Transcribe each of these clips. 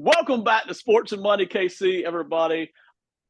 Welcome back to Sports and Money, KC, everybody.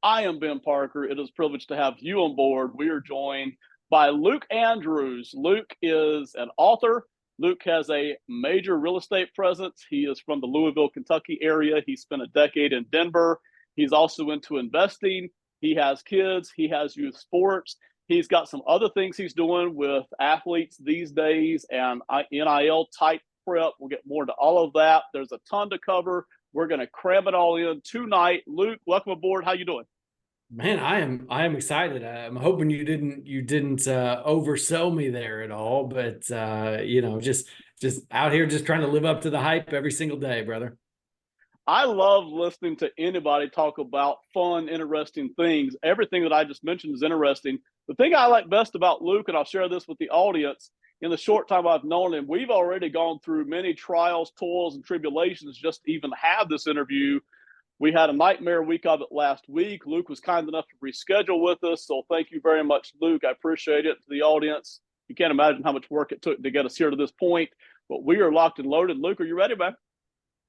I am Ben Parker. It is a privilege to have you on board. We are joined by Luke Andrews. Luke is an author. Luke has a major real estate presence. He is from the Louisville, Kentucky area. He spent a decade in Denver. He's also into investing. He has kids. He has youth sports. He's got some other things he's doing with athletes these days and NIL type prep. We'll get more into all of that. There's a ton to cover. We're going to cram it all in tonight. Luke, welcome aboard. How you doing? Man, I am excited. I'm hoping you didn't oversell me there at all, but just out here just trying to live up to the hype every single day, brother. I love listening to anybody talk about fun, interesting things. Everything that I just mentioned is interesting. The thing I like best about Luke, and I'll share this with the audience, in the short time I've known him, we've already gone through many trials, toils, and tribulations just to even have this interview. We had a nightmare week of it last week. Luke was kind enough to reschedule with us. So thank you very much, Luke. I appreciate it. To the audience, you can't imagine how much work it took to get us here to this point, but we are locked and loaded. Luke, are you ready, man?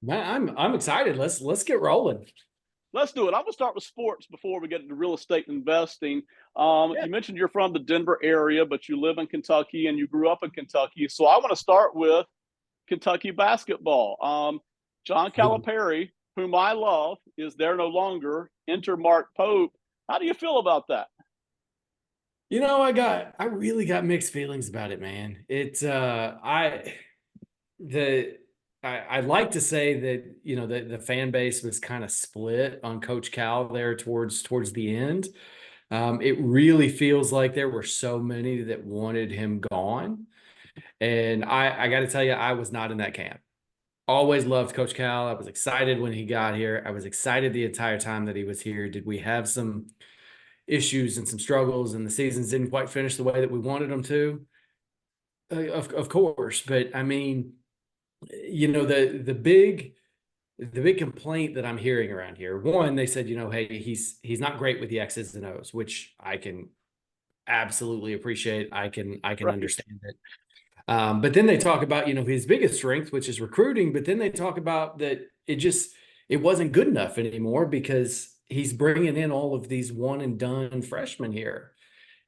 Man, I'm excited. Let's get rolling. Let's do it. I'm going to start with sports before we get into real estate investing. Yeah. You mentioned you're from the Denver area, but you live in Kentucky and you grew up in Kentucky. So I want to start with Kentucky basketball. John Calipari, whom I love, is there no longer. Enter Mark Pope. How do you feel about that? I really got mixed feelings about it, man. I'd like to say that, the fan base was kind of split on Coach Cal there towards the end. It really feels like there were so many that wanted him gone. And I got to tell you, I was not in that camp. Always loved Coach Cal. I was excited when he got here. I was excited the entire time that he was here. Did we have some issues and some struggles, and the seasons didn't quite finish the way that we wanted them to? Of course. But I mean, the big complaint that I'm hearing around here, one, they said, hey, he's not great with the X's and O's, which I can absolutely appreciate. I can Right. understand it. But then they talk about, his biggest strength, which is recruiting. But then they talk about that it wasn't good enough anymore because he's bringing in all of these one and done freshmen here.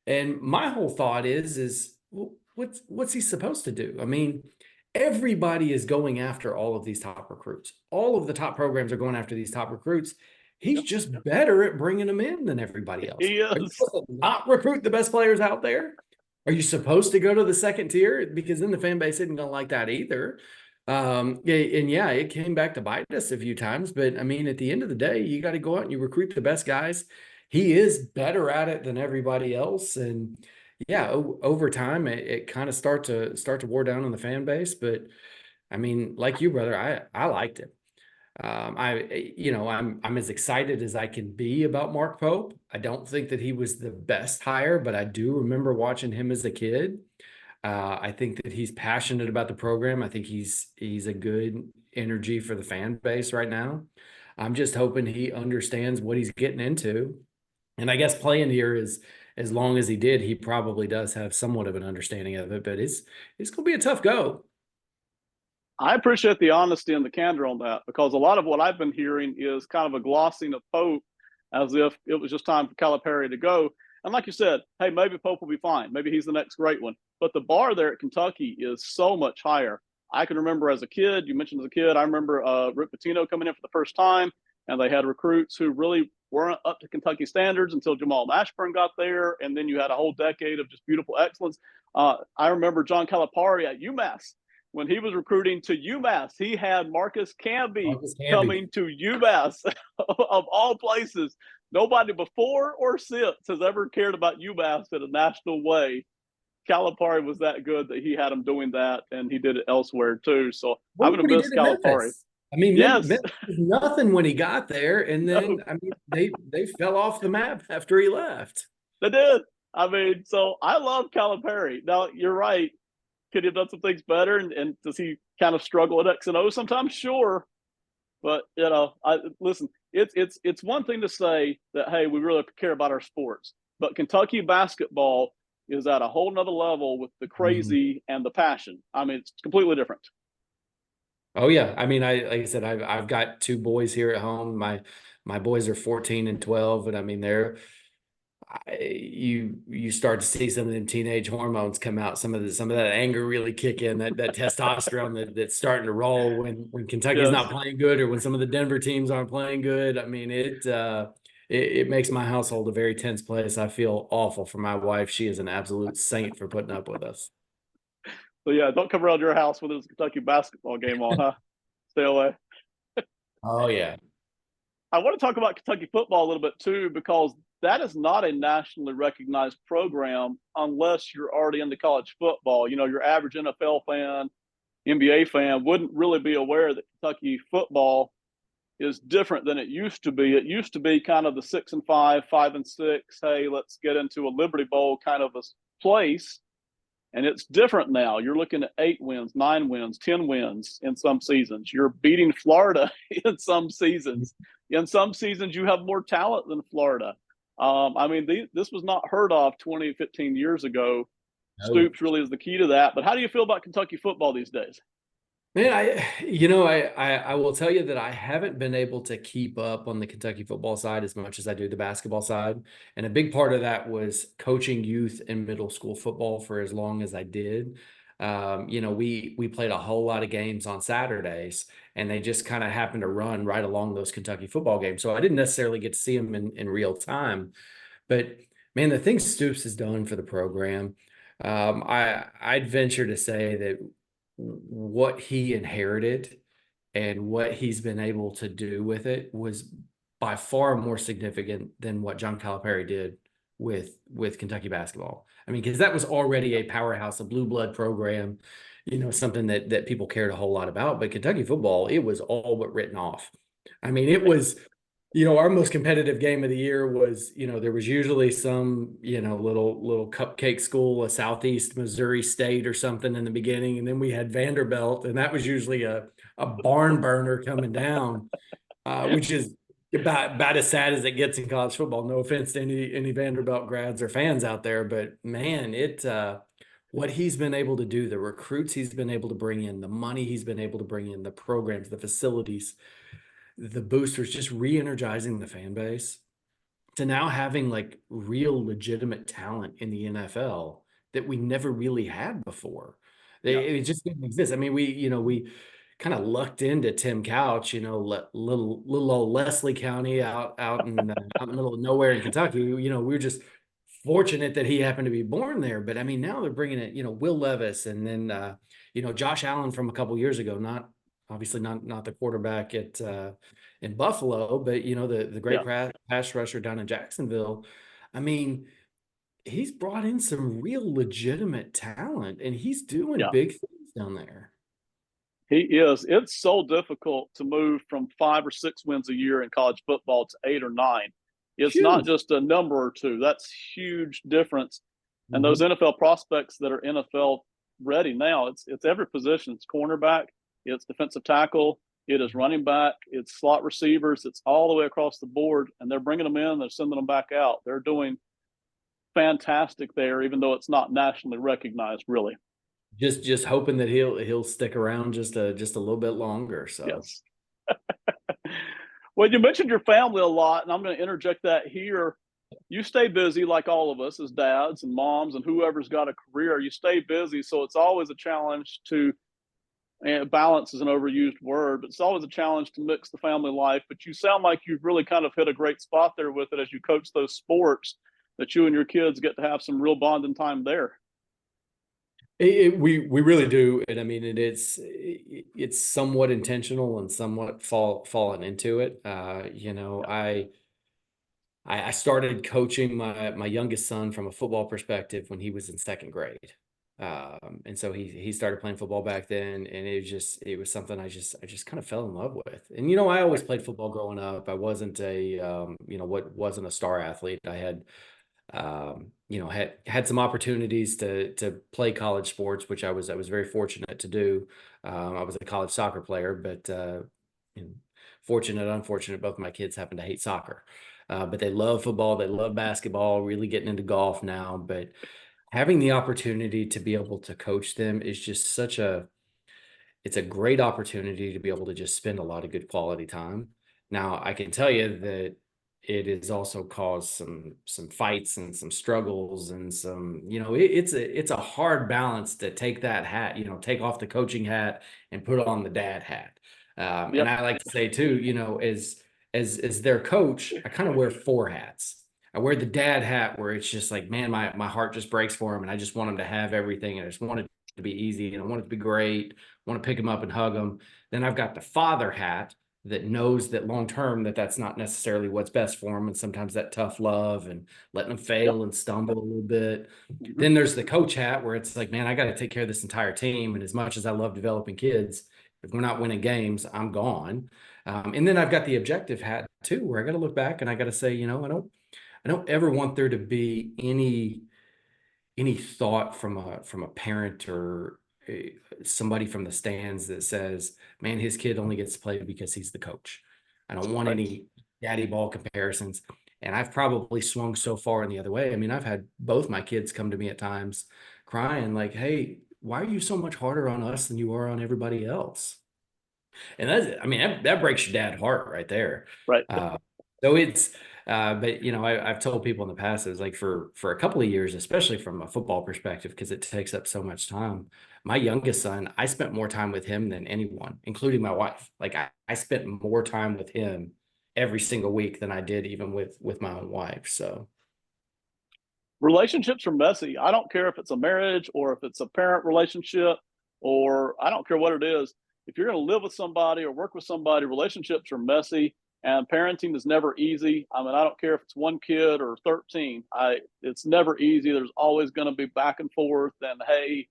And my whole thought is well, what's he supposed to do? I mean, everybody is going after all of these top recruits. All of the top programs are going after these top recruits. He's Yep. just better at bringing them in than everybody else. He Are you is. supposed to not recruit the best players out there? Are you supposed to go to the second tier? Because then the fan base isn't going to like that either. It came back to bite us a few times. But I mean, at the end of the day, you got to go out and you recruit the best guys. He is better at it than everybody else. And yeah, over time, it kind of start to wear down on the fan base. But I mean, like you, brother, I liked it. I'm as excited as I can be about Mark Pope. I don't think that he was the best hire, but I do remember watching him as a kid. I think that he's passionate about the program. I think he's a good energy for the fan base right now. I'm just hoping he understands what he's getting into. And I guess playing here is as long as he did, he probably does have somewhat of an understanding of it, but it's going to be a tough go. I appreciate the honesty and the candor on that because a lot of what I've been hearing is kind of a glossing of Pope as if it was just time for Calipari to go. And like you said, hey, maybe Pope will be fine. Maybe he's the next great one. But the bar there at Kentucky is so much higher. I can remember as a kid, you mentioned as a kid, I remember Rick Pitino coming in for the first time, and they had recruits who really weren't up to Kentucky standards until Jamal Mashburn got there. And then you had a whole decade of just beautiful excellence. I remember John Calipari at UMass when he was recruiting to UMass, he had Marcus Camby coming to UMass of all places. Nobody before or since has ever cared about UMass in a national way. Calipari was that good that he had him doing that, and he did it elsewhere too. So I'm Look going what to he miss did at Calipari. Memphis. I mean, Yes, Memphis was nothing when he got there, and no, then I mean they fell off the map after he left. they did. I mean, so I love Calipari. Now you're right. Could he have done some things better? And does he kind of struggle at X and O sometimes? Sure, but I listen. It's one thing to say that hey, we really care about our sports, but Kentucky basketball is at a whole nother level with the Mhm. crazy and the passion. I mean, it's completely different. Oh yeah. I mean, like I said, I've got two boys here at home. My boys are 14 and 12, and I mean you start to see some of them teenage hormones come out, some of that anger really kick in, that testosterone that's starting to roll when Kentucky's Yes. not playing good, or when some of the Denver teams aren't playing good. I mean, it makes my household a very tense place. I feel awful for my wife. She is an absolute saint for putting up with us. So yeah, don't come around your house when there's a Kentucky basketball game on, huh? Stay away. Oh yeah. I want to talk about Kentucky football a little bit too, because that is not a nationally recognized program unless you're already into college football. You know, your average NFL fan, NBA fan wouldn't really be aware that Kentucky football is different than it used to be. It used to be kind of the 6-5, 5-6. Hey, let's get into a Liberty Bowl kind of a place. And it's different now. You're looking at 8 wins, 9 wins, 10 wins in some seasons. You're beating Florida in some seasons. In some seasons, you have more talent than Florida. I mean, this was not heard of 20, 15 years ago. No. Stoops really is the key to that. But how do you feel about Kentucky football these days? Man, I will tell you that I haven't been able to keep up on the Kentucky football side as much as I do the basketball side. And a big part of that was coaching youth and middle school football for as long as I did. We played a whole lot of games on Saturdays, and they just kind of happened to run right along those Kentucky football games. So I didn't necessarily get to see them in real time. But man, the thing Stoops has done for the program, I'd venture to say that what he inherited and what he's been able to do with it was by far more significant than what John Calipari did with Kentucky basketball. I mean, because that was already a powerhouse, a blue blood program, something that people cared a whole lot about. But Kentucky football, it was all but written off. I mean, it was our most competitive game of the year was, there was usually some, little cupcake school, a Southeast Missouri State or something in the beginning. And then we had Vanderbilt, and that was usually a barn burner coming down, which is about as sad as it gets in college football. No offense to any Vanderbilt grads or fans out there, but man, what he's been able to do, the recruits he's been able to bring in, the money he's been able to bring in, the programs, the facilities, the boosters, just re-energizing the fan base to now having like real legitimate talent in the NFL that we never really had before. Yeah. It just didn't exist. I mean, we kind of lucked into Tim Couch, little old Leslie County out in the middle of nowhere in Kentucky. We were just fortunate that he happened to be born there. But I mean, now they're bringing it, Will Levis, and then Josh Allen from a couple years ago, not obviously not the quarterback at in Buffalo, but the great Yeah. pass rusher down in Jacksonville. I mean, he's brought in some real legitimate talent, and he's doing Yeah. big things down there. He is. It's so difficult to move from 5 or 6 wins a year in college football to 8 or 9. It's not Huge. just a number or two. That's huge difference. And those Mhm. NFL prospects that are NFL ready now, it's every position. It's cornerback, it's defensive tackle, it is running back, it's slot receivers, it's all the way across the board. And they're bringing them in, they're sending them back out. They're doing fantastic there, even though it's not nationally recognized, really. Just hoping that he'll stick around just a little bit longer. So Yes. Well, you mentioned your family a lot, and I'm going to interject that here. You stay busy like all of us as dads and moms and whoever's got a career. You stay busy, so it's always a challenge to and balance is an overused word, but it's always a challenge to mix the family life. But you sound like you've really kind of hit a great spot there with it as you coach those sports that you and your kids get to have some real bonding time there. we really do, and I mean it's somewhat intentional and somewhat fallen into it. Yeah. I started coaching my youngest son from a football perspective when he was in second grade. And so he started playing football back then, and it was something I just kind of fell in love with. And I always Right. played football growing up. I wasn't what wasn't a star athlete. I had some opportunities to play college sports, which I was very fortunate to do. I was a college soccer player, but you know, fortunate, unfortunate, both my kids happen to hate soccer. But they love football, they love basketball, really getting into golf now. But having the opportunity to be able to coach them is just it's a great opportunity to be able to just spend a lot of good quality time. Now, I can tell you that it has also caused some fights and some struggles and some, it's a hard balance to take that hat, take off the coaching hat and put on the dad hat. And Yep. I like to say too, as their coach, I kind of wear four hats. I wear the dad hat where it's just like, man, my heart just breaks for him, and I just want him to have everything, and I just want it to be easy, and I want it to be great. I want to pick him up and hug him. Then I've got the father hat that knows that long term that's not necessarily what's best for him, and sometimes that tough love and letting them Yep. fail and stumble a little bit. Mhm. Then there's the coach hat where it's like, man, I got to take care of this entire team, and as much as I love developing kids, if we're not winning games, I'm gone. And then I've got the objective hat too, where I got to look back and I got to say, I don't ever want there to be any thought from a parent or somebody from the stands that says, man, his kid only gets to play because he's the coach. I don't want Right. any daddy ball comparisons. And I've probably swung so far in the other way. I mean, I've had both my kids come to me at times crying like, hey, why are you so much harder on us than you are on everybody else? And I mean, that breaks your dad heart right there. Right. Uh, so it's, but I've told people in the past, it's like for a couple of years, especially from a football perspective, because it takes up so much time. My youngest son, I spent more time with him than anyone, including my wife. Like I spent more time with him every single week than I did even with my own wife. So Relationships are messy. I don't care if it's a marriage or if it's a parent relationship, or I don't care what it is. If you're going to live with somebody or work with somebody, relationships are messy, and parenting is never easy. I mean, I don't care if it's one kid or 13. It's never easy. There's always going to be back and forth, and hey,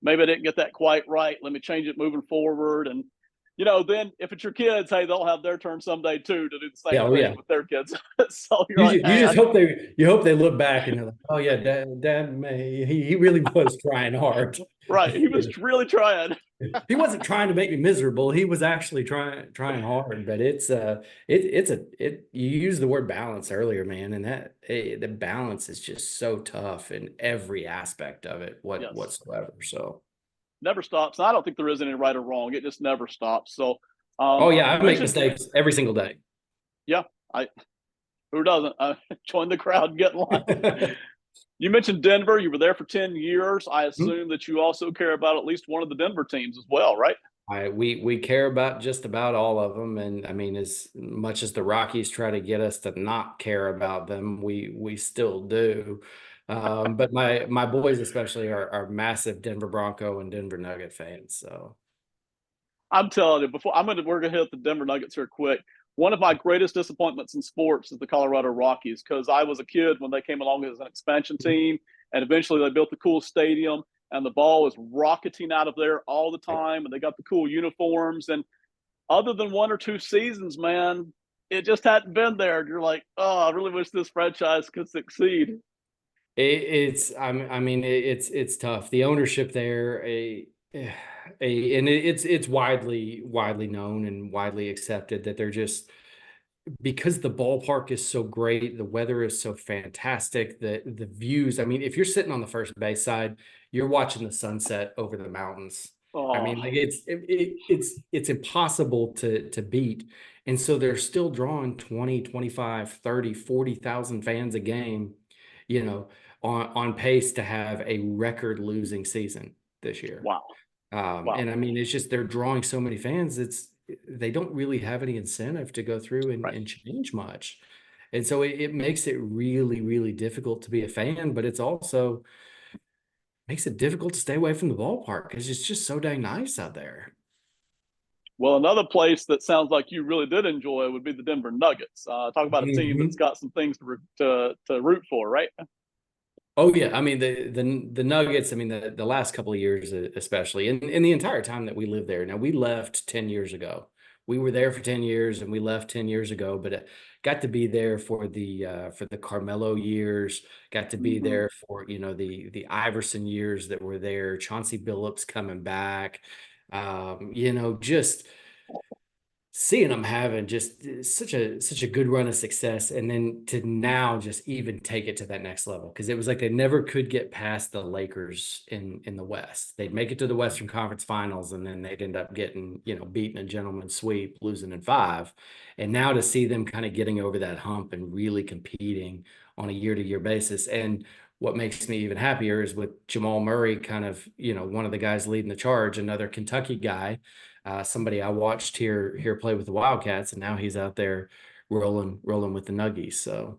maybe I didn't get that quite right. Let me change it moving forward. And then if it's your kids, hey, they'll have their turn someday too to do the yeah, same oh thing yeah. with their kids. So you're like, You hey, just hope they look back and they're like, oh yeah, dad man, he really was trying hard. right. He was really trying. He wasn't trying to make me miserable. He was actually trying hard. But it's you used the word balance earlier, man, and the balance is just so tough in every aspect of it, Yes. whatsoever. So Never stops. And I don't think there is any right or wrong. It just never stops. So oh yeah, you I make mentioned, mistakes every single day. yeah, I who doesn't join the crowd and get in line. You mentioned Denver. You were there for 10 years. I assume that you also care about at least one of the Denver teams as well, right? We care about just about all of them, and I mean, as much as the Rockies try to get us to not care about them, we still do. But my boys especially are massive Denver Bronco and Denver Nugget fans. So I'm telling you, we're gonna hit the Denver Nuggets here quick. One of my greatest disappointments in sports is the Colorado Rockies, because I was a kid when they came along as an expansion team, and eventually they built the cool stadium, and the ball was rocketing out of there all the time, and they got the cool uniforms. And other than one or two seasons, man, it just hadn't been there. You're like, oh, I really wish this franchise could succeed. I mean, it's tough. The ownership there, and it's widely known and widely accepted that they're just because the ballpark is so great, the weather is so fantastic, the views. I mean, if you're sitting on the first base side, you're watching the sunset over the mountains. I Oh, mean, like it's impossible to beat. And so they're still drawing 20, 25, 30, 40,000 fans a game, you know, on pace to have a record losing season this year. wow. Wow. And I mean, it's just they're drawing so many fans. They don't really have any incentive to go through Right. and change much. And so it makes it really, really difficult to be a fan, but it's also makes it difficult to stay away from the ballpark because it's just so dang nice out there. Well, another place that sounds like you really did enjoy would be the Denver Nuggets. Talk about a team that's Mhm. got some things to root for, right? Oh yeah, I mean the Nuggets. I mean the last couple of years, especially, and the entire time that we lived there. Now we left 10 years ago. We were there for 10 years, and we left 10 years ago. But got to be there for the Carmelo years. Got to be Mm-hmm. there for the Iverson years that were there. Chauncey Billups coming back. Just seeing them having just such a good run of success, and then to now just even take it to that next level, because it was like they never could get past the Lakers in the West. They'd make it to the Western Conference Finals, and then they'd end up getting, beating a gentleman's sweep, losing in five. And now to see them kind of getting over that hump and really competing on a year-to-year basis. And what makes me even happier is with Jamal Murray, kind of, one of the guys leading the charge, another Kentucky guy, somebody I watched here play with the Wildcats, and now he's out there rolling with the Nuggies. So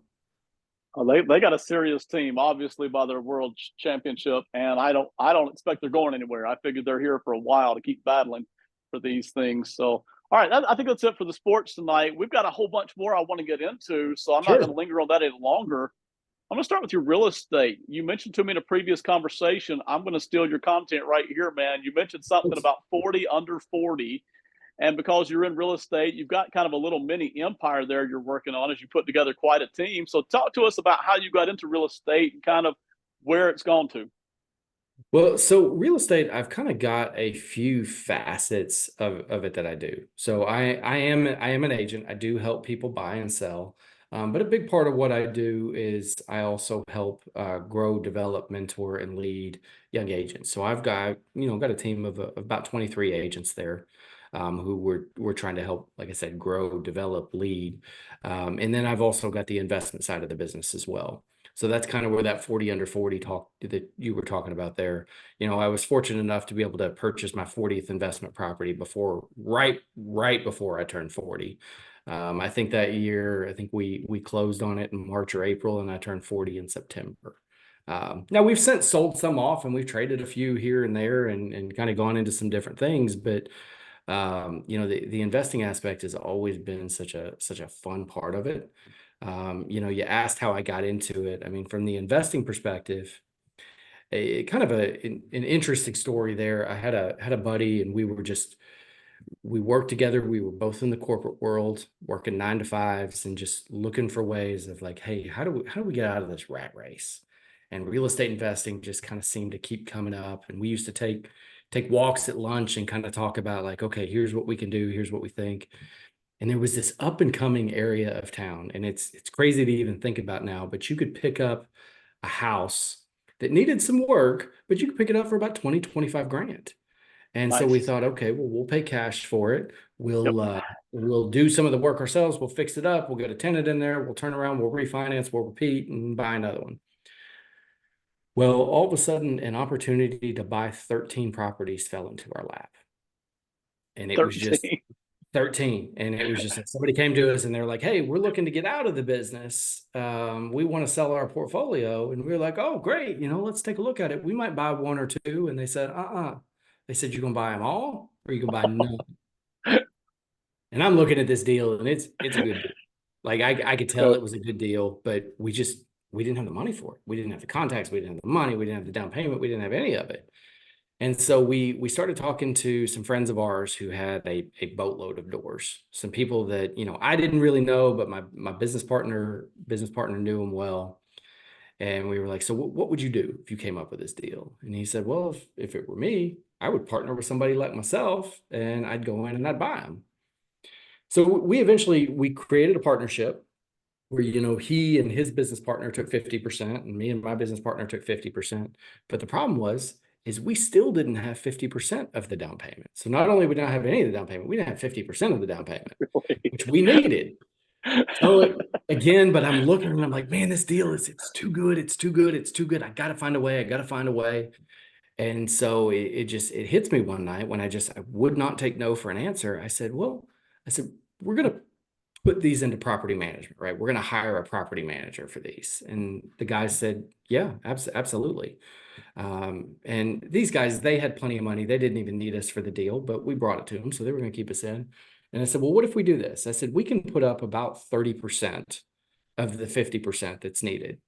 They got a serious team, obviously by their world championship, and I don't expect they're going anywhere. I figured they're here for a while to keep battling for these things. So, all right, I think that's it for the sports tonight. We've got a whole bunch more I want to get into, so I'm not going to sure. linger on that any longer. I'm going to start with your real estate. You mentioned to me in a previous conversation. I'm going to steal your content right here, man. You mentioned something about 40 under 40. And because you're in real estate, you've got kind of a little mini empire there you're working on as you put together quite a team. So talk to us about how you got into real estate and kind of where it's gone to. Well, so real estate, I've kind of got a few facets of it that I do. So I am an agent. I do help people buy and sell. But a big part of what I do is I also help grow, develop, mentor, and lead young agents. So I've got a team of about 23 agents there, who we're trying to help, like I said, grow, develop, lead. And then I've also got the investment side of the business as well. So that's kind of where that 40 under 40 talk that you were talking about there. I was fortunate enough to be able to purchase my 40th investment property right before I turned 40. I think that year, I think we closed on it in March or April, and I turned 40 in September. Now we've since sold some off, and we've traded a few here and there, and kind of gone into some different things. But the investing aspect has always been such a fun part of it. You asked how I got into it. I mean, from the investing perspective, kind of an interesting story there. I had a buddy, and we worked together. We were both in the corporate world, working 9 to 5s, and just looking for ways of like, hey, how do we get out of this rat race? And real estate investing just kind of seemed to keep coming up. And we used to take walks at lunch and kind of talk about like, okay, here's what we can do, here's what we think. And there was this up and coming area of town, and it's crazy to even think about now, but you could pick up a house that needed some work, but you could pick it up for about 20-25 grand. And so we Nice. thought, okay, well, we'll pay cash for it. Yep. We'll do some of the work ourselves. We'll fix it up. We'll get a tenant in there. We'll turn around. We'll refinance. We'll repeat and buy another one. Well, all of a sudden, an opportunity to buy 13 properties fell into our lap, and it was just 13. 13. And it was just like somebody came to us and they're like, hey, we're looking to get out of the business. We want to sell our portfolio. And we were like, oh, great. Let's take a look at it. We might buy one or two. And they said, They said, you're going to buy them all, or you going to buy none? And I'm looking at this deal, and it's a good deal. Like I could tell Good. it was a good deal, but we didn't have the money for it. We didn't have the contacts. We didn't have the money. We didn't have the down payment. We didn't have any of it. And so we started talking to some friends of ours who had a boatload of doors, some people that, I didn't really know, but my business partner knew them well. And we were like, so what would you do if you came up with this deal? And he said, well, if it were me, I would partner with somebody like myself, and I'd go in and I'd buy them. So we created a partnership where, he and his business partner took 50%, and me and my business partner took 50%. But the problem is we still didn't have 50% of the down payment. So not only we didn't have any of the down payment, we didn't have 50% of the down payment, which we needed. So again, but I'm looking and I'm like, man, this deal it's too good. It's too good. It's too good. I got to find a way. I got to find a way. And so it hits me one night when I would not take no for an answer. I said, we're going to put these into property management, right? We're going to hire a property manager for these. And the guy said, yeah, absolutely. And these guys, they had plenty of money. They didn't even need us for the deal, but we brought it to them. So they were going to keep us in. And I said, well, what if we do this? I said, we can put up about 30% of the 50% that's needed.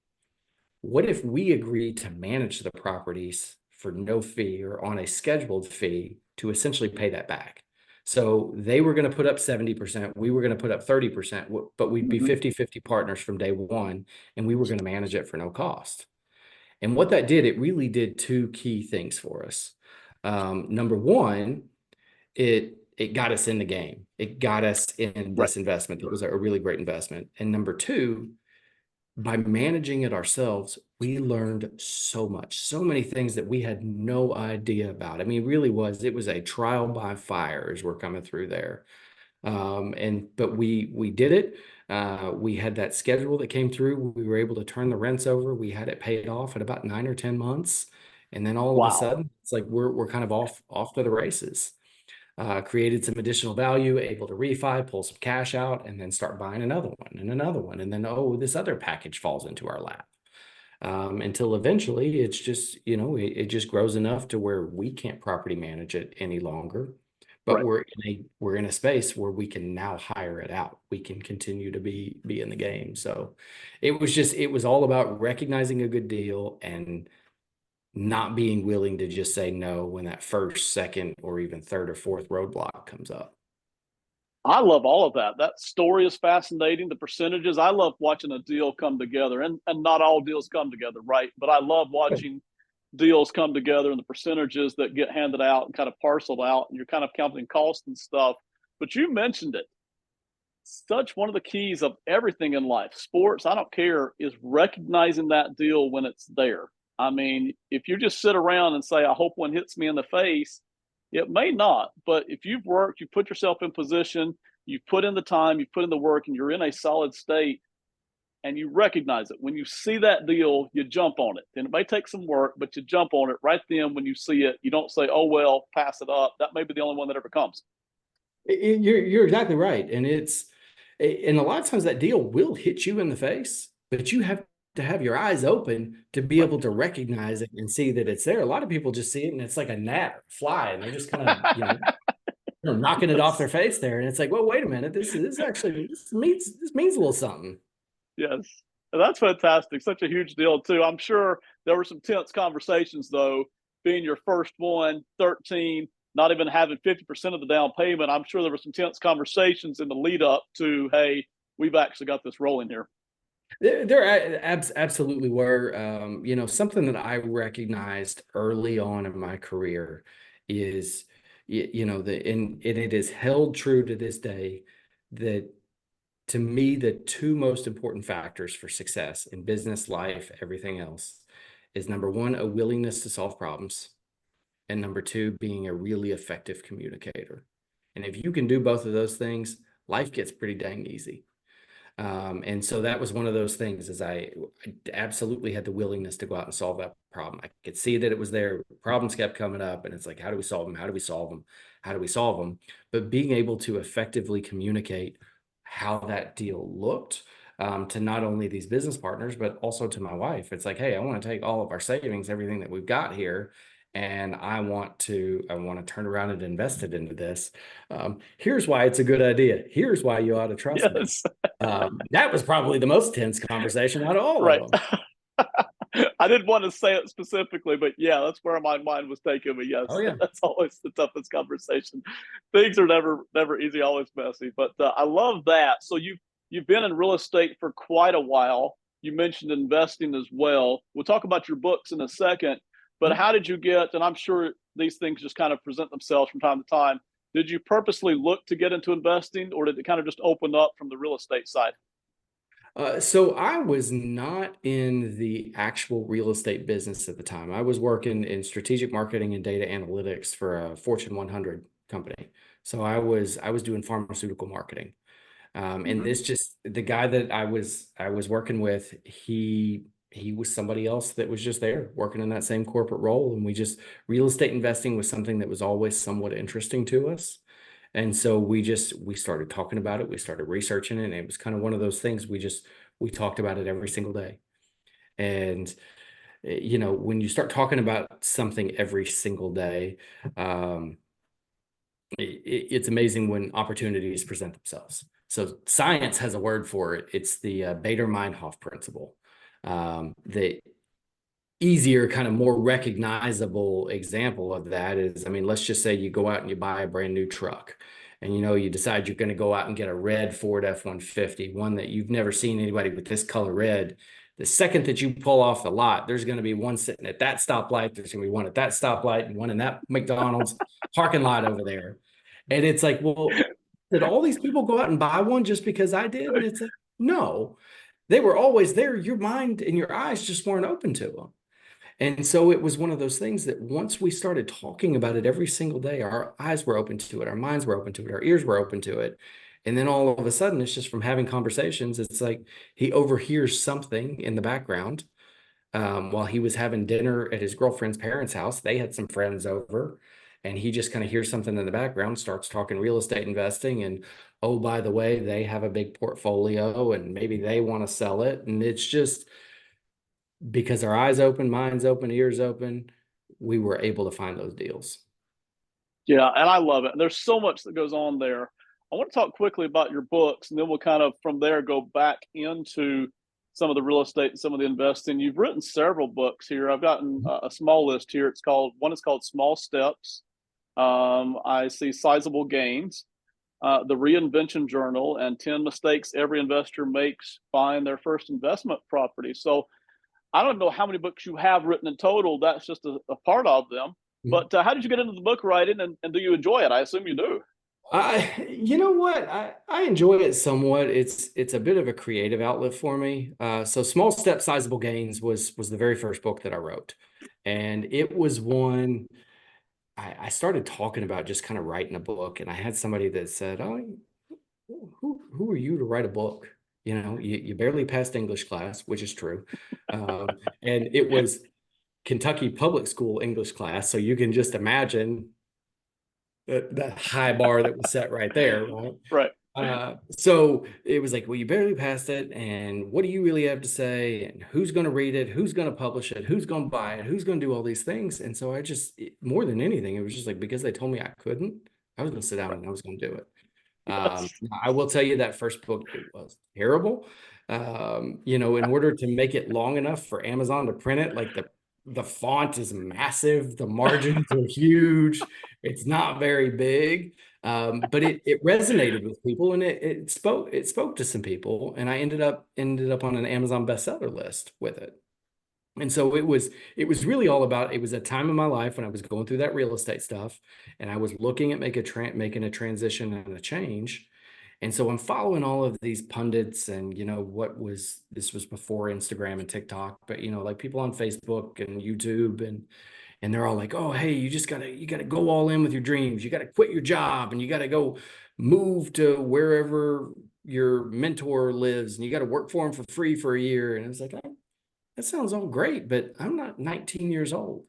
What if we agree to manage the properties for no fee or on a scheduled fee to essentially pay that back? So they were going to put up 70%. We were going to put up 30%, but we'd be 50-50 partners from day one, and we were going to manage it for no cost. And what that did, it really did two key things for us. Number one, it it got us in the game. It got us in Right. this investment. It was a really great investment. And number two, by managing it ourselves, we learned so much, so many things that we had no idea about. I mean, it was a trial by fire as we're coming through there. But we did it. We had that schedule that came through. We were able to turn the rents over. We had it paid off in about 9 or 10 months. And then all of a Wow. sudden, it's like we're kind of off to the races. Created some additional value, able to refi, pull some cash out, and then start buying another one and another one. And then, oh, this other package falls into our lap. Until eventually it's just, it just grows enough to where we can't property manage it any longer. But Right. we're in a space where we can now hire it out. We can continue to be in the game. So it was all about recognizing a good deal and not being willing to just say no when that first, second, or even third or fourth roadblock comes up. I love all of that. That story is fascinating. The percentages. I love watching a deal come together, and not all deals come together, right? But I love watching deals come together and the percentages that get handed out and kind of parceled out, and you're kind of counting costs and stuff. But you mentioned it. Such one of the keys of everything in life, sports, I don't care, is recognizing that deal when it's there. I mean, if you just sit around and say, I hope one hits me in the face, it may not. But if you've worked, you put yourself in position, you put in the time, you put in the work, and you're in a solid state and you recognize it. When you see that deal, you jump on it. And it may take some work, but you jump on it right then when you see it. You don't say, oh, well, pass it up. That may be the only one that ever comes. You're exactly right. And a lot of times that deal will hit you in the face, but you have to have your eyes open to be Right. able to recognize it and see that it's there. A lot of people just see it and it's like a gnat or a fly, and they're just kind of, knocking it off Yes. their face there. And it's like, well, wait a minute, this means a little something. Yes. That's fantastic. Such a huge deal, too. I'm sure there were some tense conversations, though, being your first one, 13, not even having 50% of the down payment. I'm sure there were some tense conversations in the lead up to, hey, we've actually got this rolling here. Absolutely were. Something that I recognized early on in my career is, and it is held true to this day that to me, the two most important factors for success in business, life, everything else is number one, a willingness to solve problems, and number two, being a really effective communicator. And if you can do both of those things, life gets pretty dang easy. And so that was one of those things is I absolutely had the willingness to go out and solve that problem. I could see that it was there. Problems kept coming up and it's like, how do we solve them? How do we solve them? How do we solve them? But being able to effectively communicate how that deal looked to not only these business partners, but also to my wife. It's like, hey, I want to take all of our savings, everything that we've got here, and I want to turn around and invest it into this. Here's why it's a good idea. Here's why you ought to trust me. Yes. That was probably the most tense conversation out of all of Right. them. I didn't want to say it specifically, but yeah, that's where my mind was taking me. Oh Yes, yeah. that's always the toughest conversation. Things are never easy, always messy. But I love that. So you've been in real estate for quite a while. You mentioned investing as well. We'll talk about your books in a second. But how did you get? And I'm sure these things just kind of present themselves from time to time. Did you purposely look to get into investing, or did it kind of just open up from the real estate side? So I was not in the actual real estate business at the time. I was working in strategic marketing and data analytics for a Fortune 100 company. So I was doing pharmaceutical marketing. And Mm-hmm. this just the guy that I was working with, he was somebody else that was just there working in that same corporate role. And real estate investing was something that was always somewhat interesting to us. And so we started talking about it. We started researching it. And it was kind of one of those things we talked about it every single day. And when you start talking about something every single day, um, it's amazing when opportunities present themselves. So science has a word for it. It's the Bader-Meinhof principle. The easier, kind of more recognizable example of that is, I mean, let's just say you go out and you buy a brand new truck, and you decide you're going to go out and get a red Ford F-150, one that you've never seen anybody with this color red. The second that you pull off the lot, there's going to be one sitting at that stoplight. There's going to be one at that stoplight and one in that McDonald's parking lot over there. And it's like, well, did all these people go out and buy one just because I did? And it's like, no, they were always there. Your mind and your eyes just weren't open to them. And so it was one of those things that once we started talking about it every single day, our eyes were open to it, our minds were open to it, our ears were open to it. And then all of a sudden, it's just from having conversations, it's like he overhears something in the background while he was having dinner at his girlfriend's parents' house. They had some friends over, and he just kind of hears something in the background, starts talking real estate investing. And oh, by the way, they have a big portfolio and maybe they want to sell it. And it's just because our eyes open, minds open, ears open, we were able to find those deals. Yeah, and I love it. There's so much that goes on there. I want to talk quickly about your books, and then we'll kind of from there go back into some of the real estate and some of the investing. You've written several books here. I've gotten a small list here. It's called one is called Small Steps. I see Sizable Gains, the Reinvention Journal, and 10 Mistakes Every Investor Makes Buying Their First Investment Property. So I don't know how many books you have written in total. That's just a part of them. But how did you get into the book writing, and do you enjoy it? I assume you do. You know what? I enjoy it somewhat. It's a bit of a creative outlet for me. So Small Step, Sizable Gains was the very first book that I wrote. And it was one I started talking about just kind of writing a book. And I had somebody that said, oh, who are you to write a book? You know, you barely passed English class, which is true. And it was Kentucky public school English class. So you can just imagine that high bar that was set right there, right? Right. So it was like, well, you barely passed it. And what do you really have to say? And who's going to read it? Who's going to publish it? Who's going to buy it? Who's going to do all these things? And so more than anything, it was just like, because they told me I couldn't, I was going to sit down Right. and I was going to do it. Yes. I will tell you that first book, it was terrible. You know, in order to make it long enough for Amazon to print it, like the font is massive, the margins are huge, it's not very big. But it resonated with people, and it spoke to some people, and I ended up on an Amazon bestseller list with it. And so it was really all about, it was a time in my life when I was going through that real estate stuff, and I was looking at making a transition and a change. And so I'm following all of these pundits, and this was before Instagram and TikTok, but like people on Facebook and YouTube, and they're all like, oh, hey, you gotta go all in with your dreams. You gotta quit your job, and you gotta go move to wherever your mentor lives, and you gotta work for him for free for a year. And I was like, that sounds all great, but I'm not 19 years old.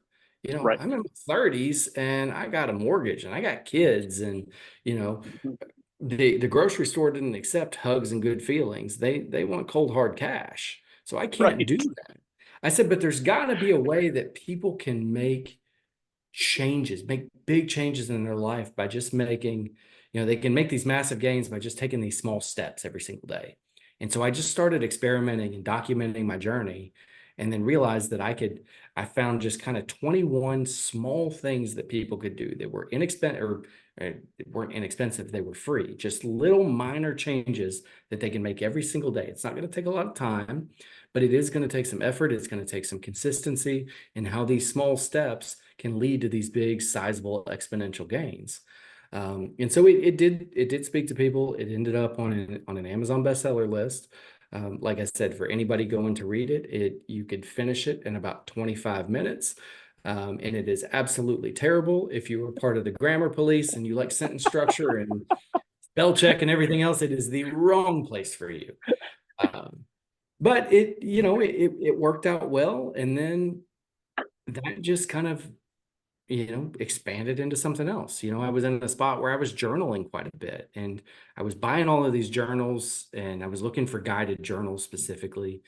Right. I'm in my 30s, and I got a mortgage, and I got kids, and you know, Mhm. the grocery store didn't accept hugs and good feelings. They want cold hard cash. So I can't Right. do that. I said, but there's got to be a way that people can make big changes in their life by just they can make these massive gains by just taking these small steps every single day. And so I just started experimenting and documenting my journey, and then realized that I found just kind of 21 small things that people could do that were inexpensive, or weren't inexpensive, they were free, just little minor changes that they can make every single day. It's not going to take a lot of time, but it is going to take some effort. It's going to take some consistency, and how these small steps can lead to these big, sizable, exponential gains. And so it did speak to people. It ended up on an Amazon bestseller list. Like I said, for anybody going to read it, you could finish it in about 25 minutes. And it is absolutely terrible. If you were part of the grammar police and you like sentence structure and spell check and everything else, it is the wrong place for you. But it worked out well. And then that just kind of expanded into something else. I was in a spot where I was journaling quite a bit, and I was buying all of these journals, and I was looking for guided journals specifically,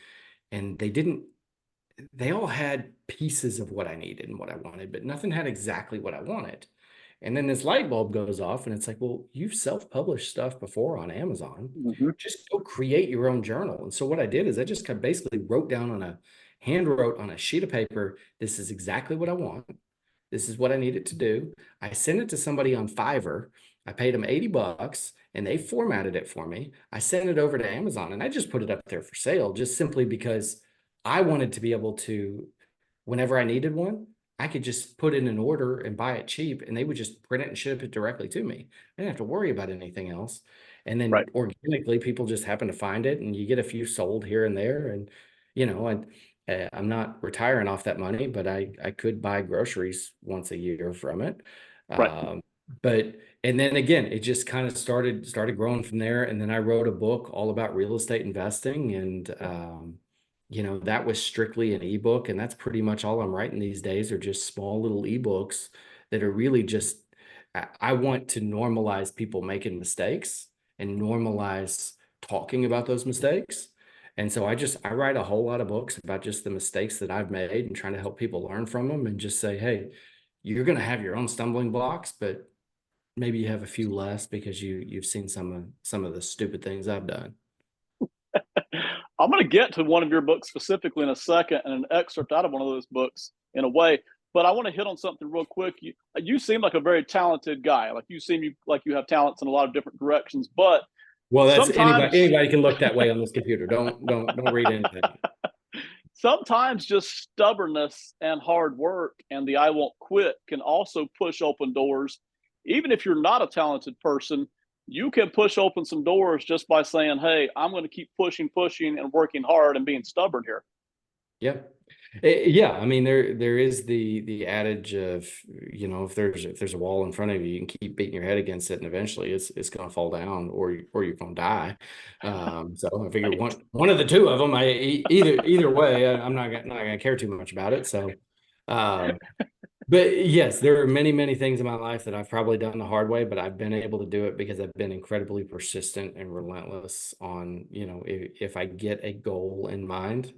and they all had pieces of what I needed and what I wanted, but nothing had exactly what I wanted. And then this light bulb goes off, and it's like, well, you've self-published stuff before on Amazon. Mhm. Just go create your own journal. And so what I did is I just kind of basically hand wrote on a sheet of paper, this is exactly what I want. This is what I need it to do. I sent it to somebody on Fiverr. I paid them $80, and they formatted it for me. I sent it over to Amazon, and I just put it up there for sale, just simply because I wanted to be able to, whenever I needed one, I could just put in an order and buy it cheap, and they would just print it and ship it directly to me. I didn't have to worry about anything else. And then Right. organically, people just happen to find it, and you get a few sold here and there. And I'm not retiring off that money, but I could buy groceries once a year from it. Right. Um, but and then again, it just kind of started growing from there. And then I wrote a book all about real estate investing, and that was strictly an ebook, and that's pretty much all I'm writing these days are just small little ebooks that are really just I want to normalize people making mistakes and normalize talking about those mistakes. And so I write a whole lot of books about just the mistakes that I've made and trying to help people learn from them and just say, hey, you're going to have your own stumbling blocks, but maybe you have a few less because you've seen some of the stupid things I've done. I'm going to get to one of your books specifically in a second and an excerpt out of one of those books in a way. But I want to hit on something real quick. You seem like a very talented guy. Like like you have talents in a lot of different directions. But Well, that's sometimes, anybody can look that way on this computer. Don't read anything. sometimes just stubbornness and hard work and the I won't quit can also push open doors. Even if you're not a talented person, you can push open some doors just by saying, hey, I'm going to keep pushing, and working hard and being stubborn here. Yeah. Yeah, I mean there is the adage of, if there's a wall in front of you, you can keep beating your head against it, and eventually it's going to fall down, or you're going to die. So I figure Right. one of the two of them, either way, I'm not gonna care too much about it. So, um, but yes, there are many things in my life that I've probably done the hard way, but I've been able to do it because I've been incredibly persistent and relentless on, if I get a goal in mind,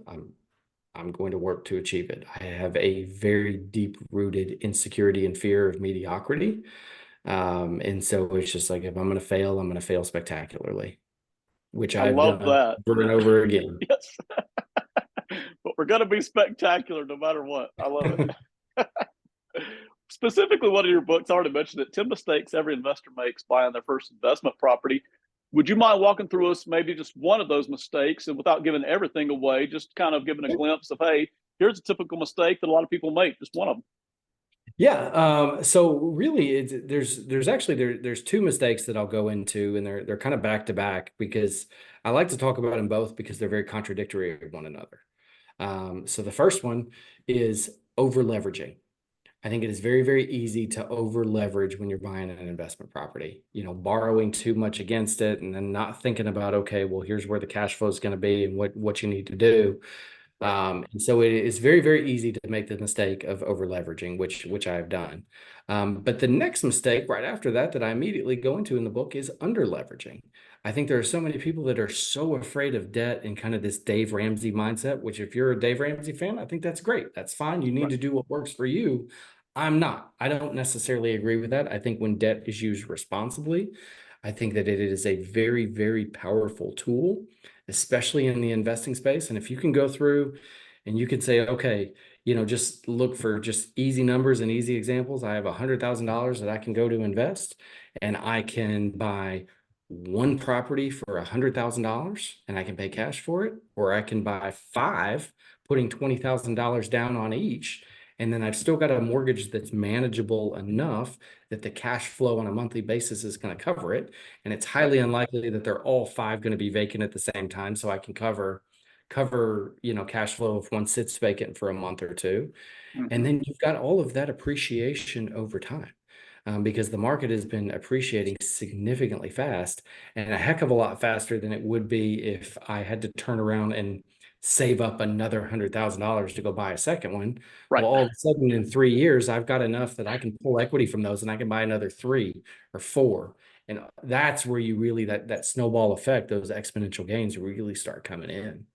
I'm going to work to achieve it. I have a very deep rooted insecurity and fear of mediocrity. And so it's just like, if I'm going to fail, I'm going to fail spectacularly, which I I've love done that. over and over again. Yes. But we're going to be spectacular no matter what. I love it. Specifically, one of your books, I already mentioned it, 10 mistakes every investor makes buying their first investment property. Would you mind walking through us maybe just one of those mistakes, and without giving everything away, just kind of giving a glimpse of, hey, here's a typical mistake that a lot of people make, just one of them. Yeah. So really there's two mistakes that I'll go into, and they're kind of back to back because I like to talk about them both because they're very contradictory of one another. So the first one is over leveraging. I think it is very easy to over leverage when you're buying an investment property, borrowing too much against it and then not thinking about, okay, well, here's where the cash flow is going to be and what you need to do. Right. And so it is very easy to make the mistake of over leveraging, which I've done. But the next mistake right after that I immediately go into in the book is under leveraging. I think there are so many people that are so afraid of debt and kind of this Dave Ramsey mindset, which if you're a Dave Ramsey fan, I think that's great. That's fine. You need Right. to do what works for you. I'm not. I don't necessarily agree with that. I think when debt is used responsibly, I think that it is a very powerful tool, especially in the investing space. And if you can go through and you could say, okay, just look for just easy numbers and easy examples. I have $100,000 that I can go to invest, and I can buy one property for $100,000 and I can pay cash for it, or I can buy five, putting $20,000 down on each. And then I've still got a mortgage that's manageable enough that the cash flow on a monthly basis is going to cover it. And it's Right. highly unlikely that they're all five going to be vacant at the same time. So I can cover, cash flow if one sits vacant for a month or two. And Mm-hmm. then you've got all of that appreciation over time. Because the market has been appreciating significantly fast, and a heck of a lot faster than it would be if I had to turn around and save up another $100,000 to go buy a second one. Right. Well, all of a sudden in 3 years, I've got enough that I can pull equity from those and I can buy another three or four. And that's where you really, that snowball effect, those exponential gains really start coming in.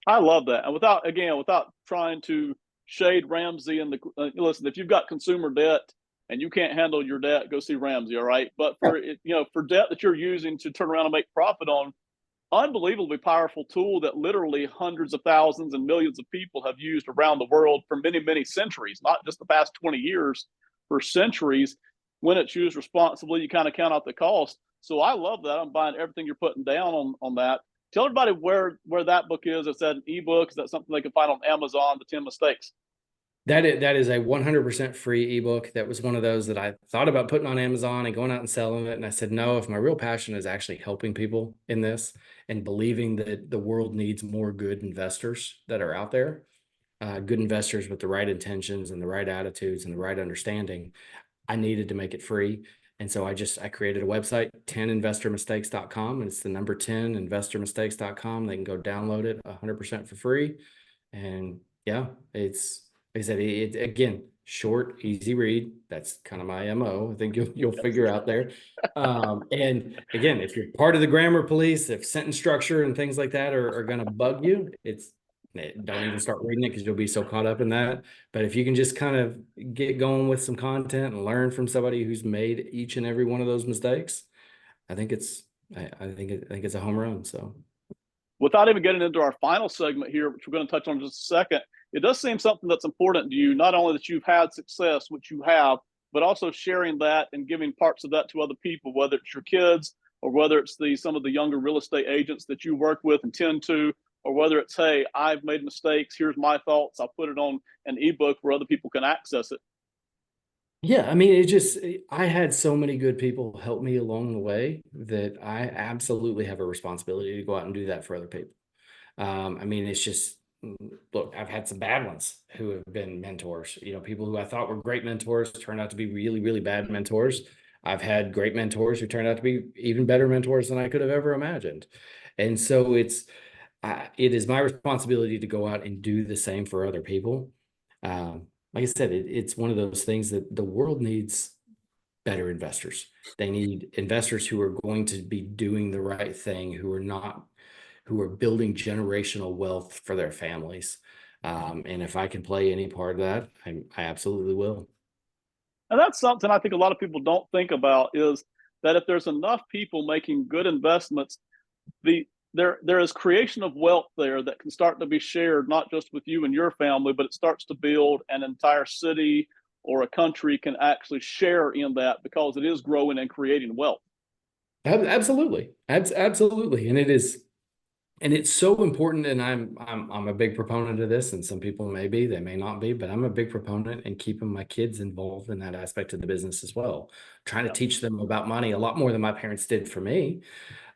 I love that. And without trying to shade Ramsey and listen, if you've got consumer debt and you can't handle your debt, go see Ramsey. All right. But Yeah. for debt that you're using to turn around and make profit on, unbelievably powerful tool that literally hundreds of thousands and millions of people have used around the world for many centuries, not just the past 20 years, for centuries. When it's used responsibly, you kind of count out the cost. So I love that. I'm buying everything you're putting down on that. Tell everybody where that book is. Is that an ebook? Is that something they can find on Amazon, the 10 mistakes? That is a 100% free ebook. That was one of those that I thought about putting on Amazon and going out and selling it. And I said, no, if my real passion is actually helping people in this and believing that the world needs more good investors that are out there, good investors with the right intentions and the right attitudes and the right understanding, I needed to make it free. And so I created a website, 10investormistakes.com, and it's the number 10investormistakes.com. They can go download it 100% for free. And yeah, it's, like I said, again, short, easy read. That's kind of my MO. I think you'll figure out there. And again, if you're part of the grammar police, if sentence structure and things like that are going to bug you, don't even start reading it because you'll be so caught up in that. But if you can just kind of get going with some content and learn from somebody who's made each and every one of those mistakes, I think I think it's a home run. So Without even getting into our final segment here, which we're going to touch on in just a second, it does seem something that's important to you, not only that you've had success, which you have, but also sharing that and giving parts of that to other people, whether it's your kids or whether it's some of the younger real estate agents that you work with and tend to, or whether it's, hey, I've made mistakes, here's my thoughts, I'll put it on an ebook where other people can access it. yeah, I mean, I had so many good people help me along the way that I absolutely have a responsibility to go out and do that for other people. I mean, it's just, look, I've had some bad ones who have been mentors, people who I thought were great mentors turned out to be really, really bad mentors. I've had great mentors who turned out to be even better mentors than I could have ever imagined. And so it is my responsibility to go out and do the same for other people. Like I said, it's one of those things that the world needs better investors. They need investors who are going to be doing the right thing, who are building generational wealth for their families. And if I can play any part of that, I absolutely will. And that's something I think a lot of people don't think about is that if there's enough people making good investments, there is creation of wealth there that can start to be shared not just with you and your family, but it starts to build an entire city or a country can actually share in that because it is growing and creating wealth. Absolutely. Absolutely. And it's so important. And I'm a big proponent of this, and some people they may not be, but I'm a big proponent in keeping my kids involved in that aspect of the business as well. Trying to Yeah. teach them about money a lot more than my parents did for me.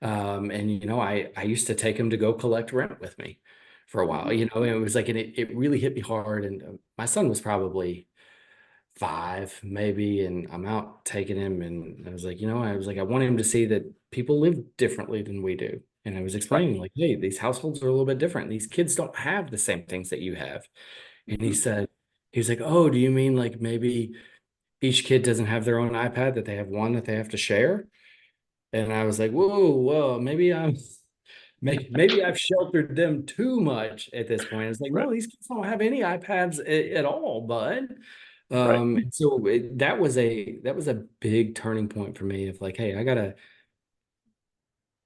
And I used to take them to go collect rent with me for a while, Mm-hmm. and it was like, and it really hit me hard. And my son was probably 5 maybe, and I'm out taking him, and I was like, I want him to see that people live differently than we do. And I was Right. explaining like, hey, these households are a little bit different. These kids don't have the same things that you have. And Mm-hmm. he was like, oh, do you mean like maybe each kid doesn't have their own iPad, that they have one that they have to share? And I was like, whoa, well, maybe I've sheltered them too much at this point. It's like, Right. no, these kids don't have any iPads at all, bud. Right. And so that was a big turning point for me of like, hey, I gotta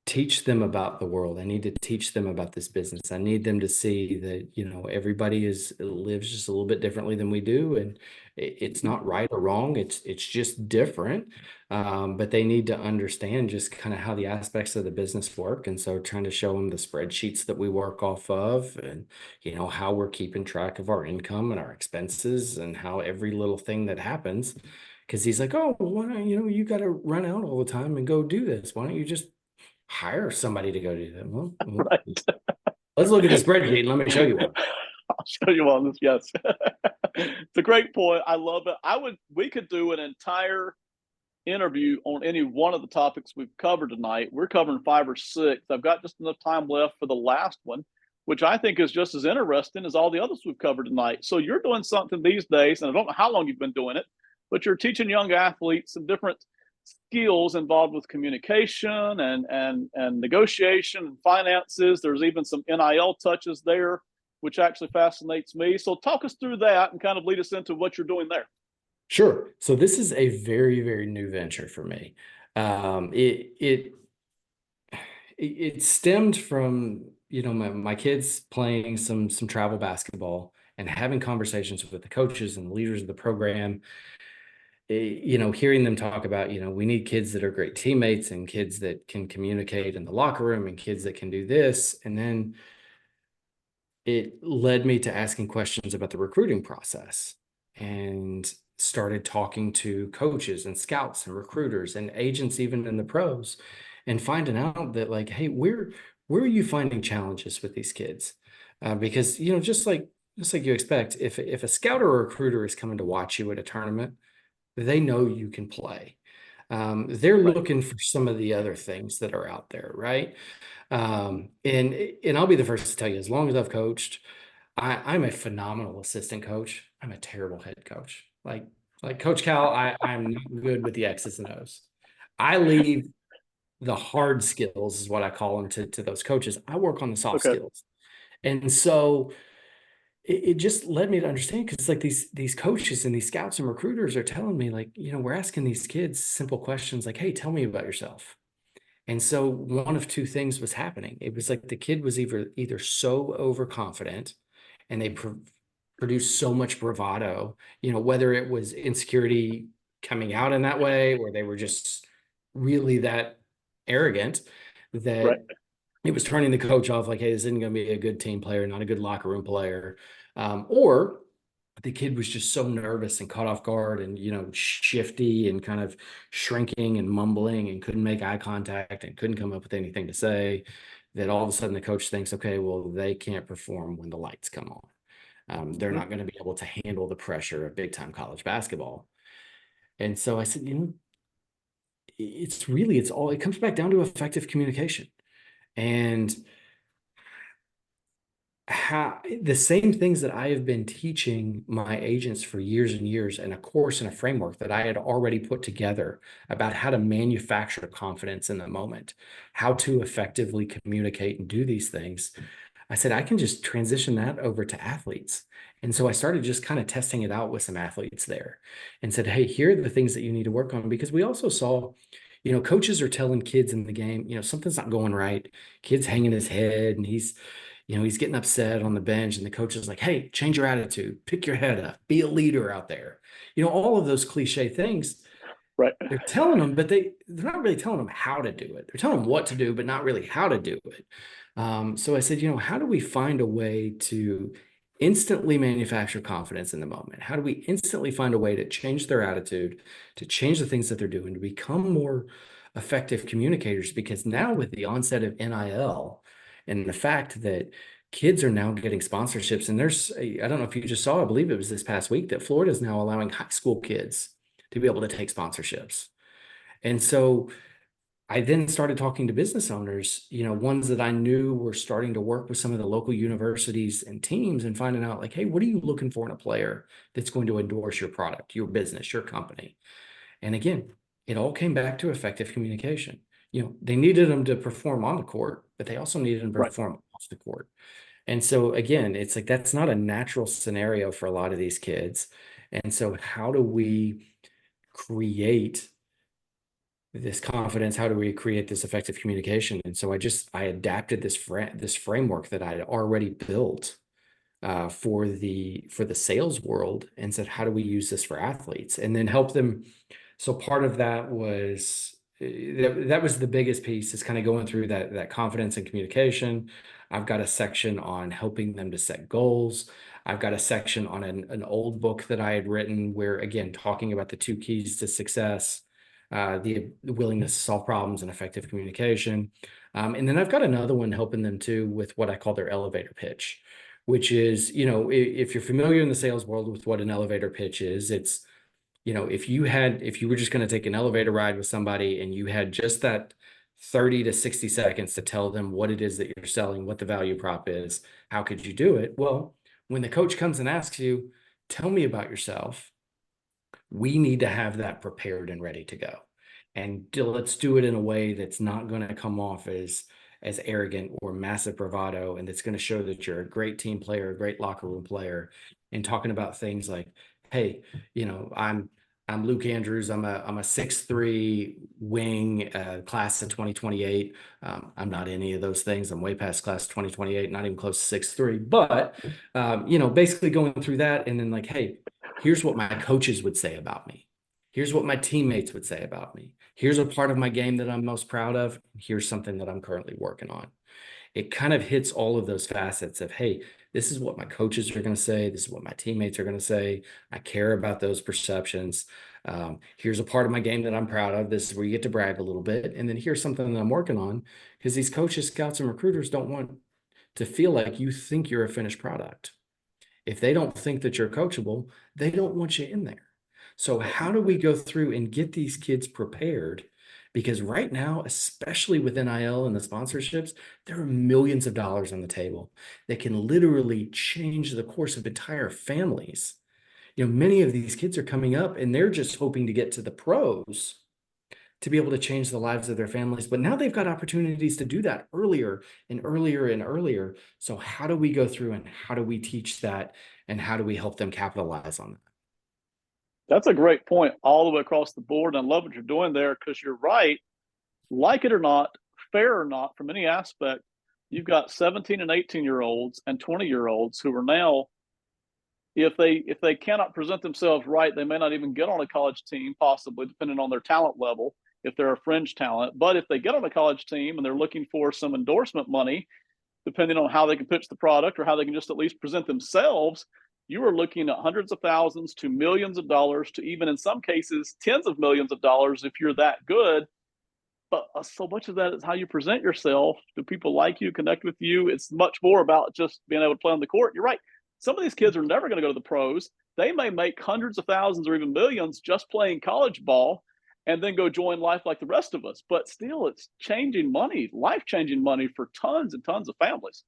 teach them about the world. I need to teach them about this business. I need them to see that, everybody lives just a little bit differently than we do. And it's not right or wrong. It's just different. But they need to understand just kind of how the aspects of the business work. And so trying to show them the spreadsheets that we work off of, and, how we're keeping track of our income and our expenses and how every little thing that happens. Cause he's like, oh, why don't, you got to run out all the time and go do this. Why don't you just hire somebody to go do that? Well, Right. let's look at the spreadsheet and let me show you one. I'll show you on this. Yes. It's a great point. I love it. We could do an entire interview on any one of the topics we've covered tonight. We're covering 5 or 6. I've got just enough time left for the last one, which I think is just as interesting as all the others we've covered tonight. So you're doing something these days, and I don't know how long you've been doing it, but you're teaching young athletes some different skills involved with communication and negotiation and finances. There's even some NIL touches there, which actually fascinates me. So talk us through that and kind of lead us into what you're doing there. Sure. So this is a very, very new venture for me. Um, it it it stemmed from, my kids playing some travel basketball and having conversations with the coaches and the leaders of the program. Hearing them talk about, we need kids that are great teammates and kids that can communicate in the locker room and kids that can do this. And then it led me to asking questions about the recruiting process and started talking to coaches and scouts and recruiters and agents, even in the pros, and finding out that like, hey, where are you finding challenges with these kids? Because just like you expect, if a scout or a recruiter is coming to watch you at a tournament, they know you can play. They're Right. looking for some of the other things that are out there, right? And I'll be the first to tell you, as long as I've coached, I'm a phenomenal assistant coach. I'm a terrible head coach. Like Coach Cal, I'm not good with the X's and O's. I leave the hard skills, is what I call them, to those coaches. I work on the soft Okay. skills. And so it just led me to understand, because like these coaches and these scouts and recruiters are telling me, like, we're asking these kids simple questions like, hey, tell me about yourself. And so one of two things was happening. It was like the kid was either so overconfident, and they produced so much bravado, whether it was insecurity coming out in that way, or they were just really that arrogant, Right. that it was turning the coach off, like, hey, this isn't going to be a good team player, not a good locker room player. Or the kid was just so nervous and caught off guard and, shifty and kind of shrinking and mumbling and couldn't make eye contact and couldn't come up with anything to say, that all of a sudden the coach thinks, okay, well, they can't perform when the lights come on. They're Mhm. not going to be able to handle the pressure of big time college basketball. And so I said, it comes back down to effective communication. And how the same things that I have been teaching my agents for years and years, and a course and a framework that I had already put together about how to manufacture confidence in the moment, how to effectively communicate and do these things. I said, I can just transition that over to athletes. And so I started just kind of testing it out with some athletes there and said, hey, here are the things that you need to work on. Because we also saw, coaches are telling kids in the game, something's not going right. Kid's hanging his head, and he's getting upset on the bench, and the coach is like, hey, change your attitude, pick your head up, be a leader out there. All of those cliche things Right. they're telling them, but they're not really telling them how to do it. They're telling them what to do, but not really how to do it. So I said, how do we find a way to instantly manufacture confidence in the moment? How do we instantly find a way to change their attitude, to change the things that they're doing, to become more effective communicators? Because now, with the onset of NIL and the fact that kids are now getting sponsorships, and I don't know if you just saw, I believe it was this past week, that Florida is now allowing high school kids to be able to take sponsorships. And so I then started talking to business owners, ones that I knew were starting to work with some of the local universities and teams, and finding out, like, hey, what are you looking for in a player that's going to endorse your product, your business, your company? And again, it all came back to effective communication. They needed them to perform on the court, but they also needed them to Right. perform off the court. And so again, it's like that's not a natural scenario for a lot of these kids. And so how do we create this confidence? How do we create this effective communication? And so I adapted this framework that I had already built for the sales world, and said, how do we use this for athletes, and then help them? So part of that was that was the biggest piece, is kind of going through that confidence and communication. I've got a section on helping them to set goals. I've got a section on an old book that I had written, where, again, talking about the two keys to success, the willingness to solve problems and effective communication. And then I've got another one helping them too with what I call their elevator pitch, which is, if you're familiar in the sales world with what an elevator pitch is, it's, if you were just going to take an elevator ride with somebody, and you had just that 30 to 60 seconds to tell them what it is that you're selling, what the value prop is, how could you do it? Well, when the coach comes and asks you, tell me about yourself, we need to have that prepared and ready to go. And let's do it in a way that's not going to come off as arrogant or massive bravado, and that's going to show that you're a great team player, a great locker room player, and talking about things like, hey, I'm Luke Andrews. I'm a 6'3" wing, class of 2028. I'm not any of those things. I'm way past class of 2028, not even close to 6'3". But basically going through that, and then like, hey, here's what my coaches would say about me. Here's what my teammates would say about me. Here's a part of my game that I'm most proud of. Here's something that I'm currently working on. It kind of hits all of those facets of, hey, This is what my coaches are going to say. This is what my teammates are going to say. I care about those perceptions. Here's a part of my game that I'm proud of. This is where you get to brag a little bit. And then here's something that I'm working on, because these coaches, scouts, and recruiters don't want to feel like you think you're a finished product. If they don't think that you're coachable, they don't want you in there. So how do we go through and get these kids prepared? Because right now, especially with NIL and the sponsorships, there are millions of dollars on the table that can literally change the course of entire families. Many of these kids are coming up and they're just hoping to get to the pros to be able to change the lives of their families. But now they've got opportunities to do that earlier and earlier and earlier. So how do we go through and how do we teach that? And how do we help them capitalize on that? That's a great point all the way across the board. And I love what you're doing there, because you're right. Like it or not, fair or not, from any aspect, you've got 17 and 18-year-olds and 20-year-olds who are now, if they cannot present themselves right, they may not even get on a college team, possibly, depending on their talent level, if they're a fringe talent. But if they get on a college team and they're looking for some endorsement money, depending on how they can pitch the product or how they can just at least present themselves, you are looking at hundreds of thousands to millions of dollars, to even in some cases tens of millions of dollars if you're that good. But so much of that is how you present yourself. Do people like you, connect with you? It's much more about just being able to play on the court. You're right. Some of these kids are never going to go to the pros. They may make hundreds of thousands or even millions just playing college ball and then go join life like the rest of us. But still, it's changing money, life-changing money for tons and tons of families.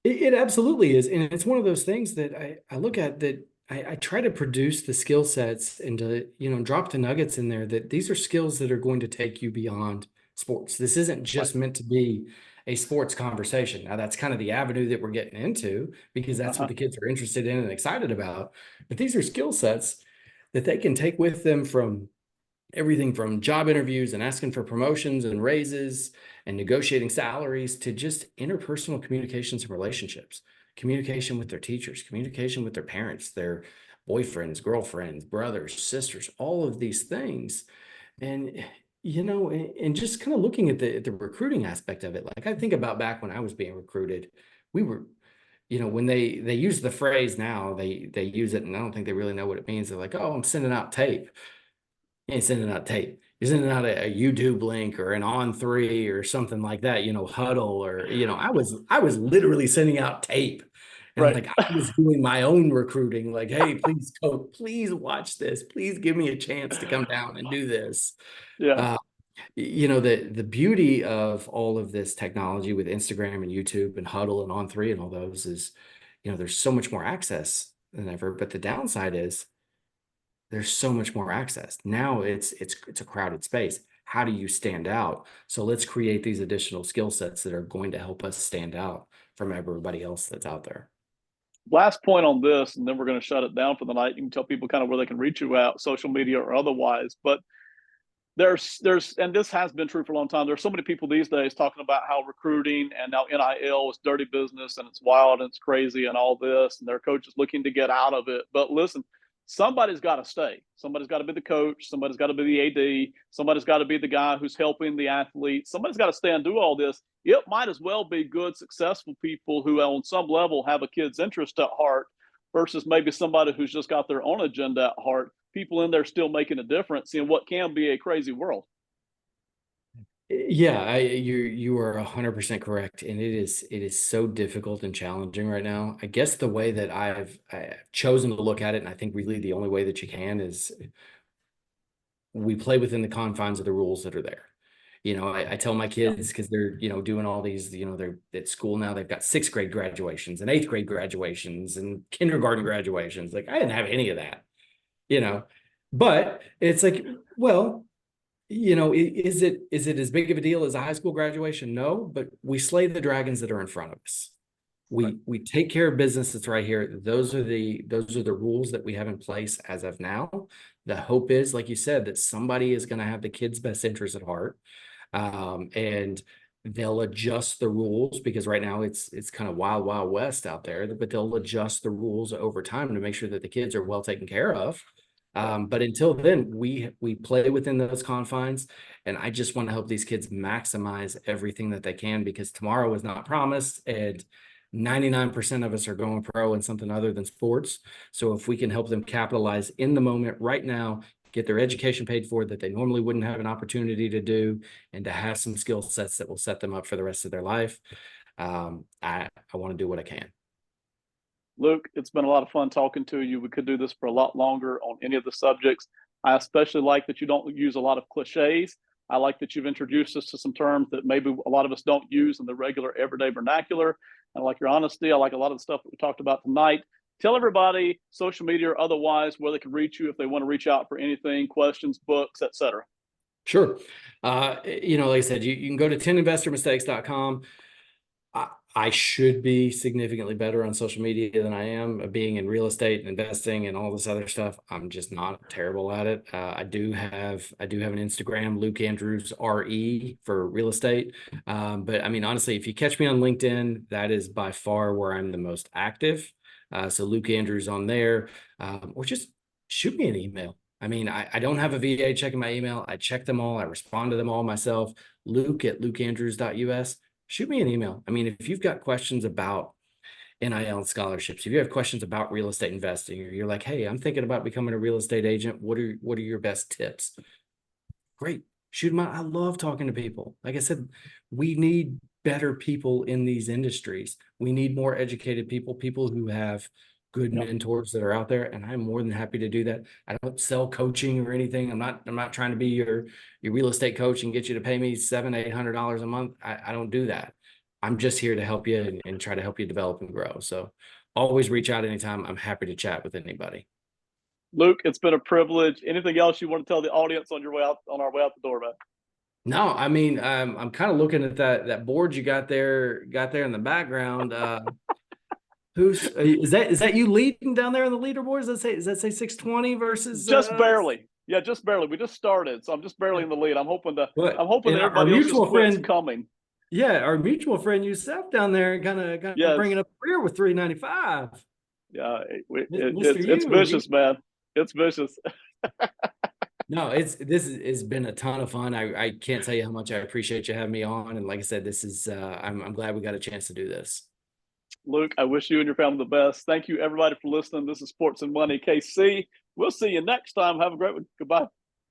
It absolutely is. And it's one of those things that I look at, that I try to produce the skill sets and to, drop the nuggets in there, that these are skills that are going to take you beyond sports. This isn't Right. just meant to be a sports conversation. Now, that's kind of the avenue that we're getting into, because that's what Uh-huh. the kids are interested in and excited about. But these are skill sets that they can take with them from everything from job interviews and asking for promotions and raises and negotiating salaries, to just interpersonal communications and relationships, communication with their teachers, communication with their parents, their boyfriends, girlfriends, brothers, sisters, all of these things. And and just kind of looking at the recruiting aspect of it. Like, I think about back when I was being recruited, we were, when they use the phrase now, they use it and I don't think they really know what it means. They're like, oh, I'm sending out tape. You ain't sending out tape. You're sending out a YouTube link or an On3 or something like that, Huddle, or, I was literally sending out tape. And Right. like, I was doing my own recruiting, like, hey, please, coach, please watch this. Please give me a chance to come down and do this. Yeah. Uh, the beauty of all of this technology with Instagram and YouTube and Huddle and On3 and all those is, there's so much more access than ever. But the downside is, there's so much more access. Now it's a crowded space. How do you stand out? So let's create these additional skill sets that are going to help us stand out from everybody else that's out there. Last point on this, and then we're going to shut it down for the night. You can tell people kind of where they can reach you out, social media or otherwise. But there's and this has been true for a long time. There's so many people these days talking about how recruiting and now NIL is dirty business and it's wild and it's crazy and all this, and their coaches looking to get out of it. But listen, somebody's got to stay. Somebody's got to be the coach. Somebody's got to be the AD. Somebody's got to be the guy who's helping the athlete. Somebody's got to stay and do all this. It might as well be good, successful people who, on some level, have a kid's interest at heart, versus maybe somebody who's just got their own agenda at heart. People in there still making a difference in what can be a crazy world. Yeah, you are 100% correct, and it is so difficult and challenging right now. I guess the way that I've chosen to look at it, and I think really the only way that you can, is we play within the confines of the rules that are there. I tell my Yeah. kids, because they're, doing all these, they're at school now, they've got sixth grade graduations and eighth grade graduations and kindergarten graduations. Like, I didn't have any of that, you know, but it's like, well, is it as big of a deal as a high school graduation? No, but we slay the dragons that are in front of us. Right. We take care of business that's right here. Those are the rules that we have in place as of now. The hope is, like you said, that somebody is going to have the kids' best interest at heart, and they'll adjust the rules, because right now it's kind of wild, wild west out there. But they'll adjust the rules over time to make sure that the kids are well taken care of. Right. But until then, we play within those confines, and I just want to help these kids maximize everything that they can, because tomorrow is not promised, and 99% of us are going pro in something other than sports. So if we can help them capitalize in the moment right now, get their education paid for that they normally wouldn't have an opportunity to do, and to have some skill sets that will set them up for the rest of their life, I want to do what I can. Luke, it's been a lot of fun talking to you. We could do this for a lot longer on any of the subjects. I especially like that you don't use a lot of cliches. I like that you've introduced us to some terms that maybe a lot of us don't use in the regular everyday vernacular. I like your honesty. I like a lot of the stuff that we talked about tonight. Tell everybody, social media or otherwise, where they can reach you if they want to reach out for anything, questions, books, etc. Sure. Like I said, you can go to 10investormistakes.com. I should be significantly better on social media than I am, being in real estate and investing and all this other stuff. I'm just not terrible at it. I do have an Instagram, Luke Andrews RE, for real estate. But I mean, honestly, if you catch me on LinkedIn, that is by far where I'm the most active. So Luke Andrews on there, or just shoot me an email. I mean, I don't have a VA checking my email. I check them all. I respond to them all myself. Luke@lukeandrews.us. Shoot me an email. I mean, if you've got questions about NIL and scholarships, if you have questions about real estate investing, or you're like, hey, I'm thinking about becoming a real estate agent, what are your best tips? Great. Shoot them out. I love talking to people. Like I said, we need better people in these industries. We need more educated people, people who have good mentors that are out there, and I'm more than happy to do that. I don't sell coaching or anything. I'm not trying to be your real estate coach and get you to pay me $700-800 a month. I don't do that. I'm just here to help you and try to help you develop and grow. So always reach out anytime. I'm happy to chat with anybody. Luke, it's been a privilege. Anything else you want to tell the audience on your way out, on our way out the door, man? No, I mean, I'm kind of looking at that board you got there in the background. Who's is that you leading down there on the leaderboard? Does that say 620 versus Just barely. Yeah, just barely. We just started, so I'm just barely in the lead. I'm hoping that our everybody else just mutual quits friend coming. Yeah, our mutual friend Yusef down there kind of Yes. bringing up a career with 395. Yeah, Mr. it's vicious, man. It's vicious. No, this has been a ton of fun. I can't tell you how much I appreciate you having me on. And like I said, this is I'm glad we got a chance to do this. Luke, I wish you and your family the best. Thank you, everybody, for listening. This is Sports and Money KC. We'll see you next time. Have a great one. Goodbye.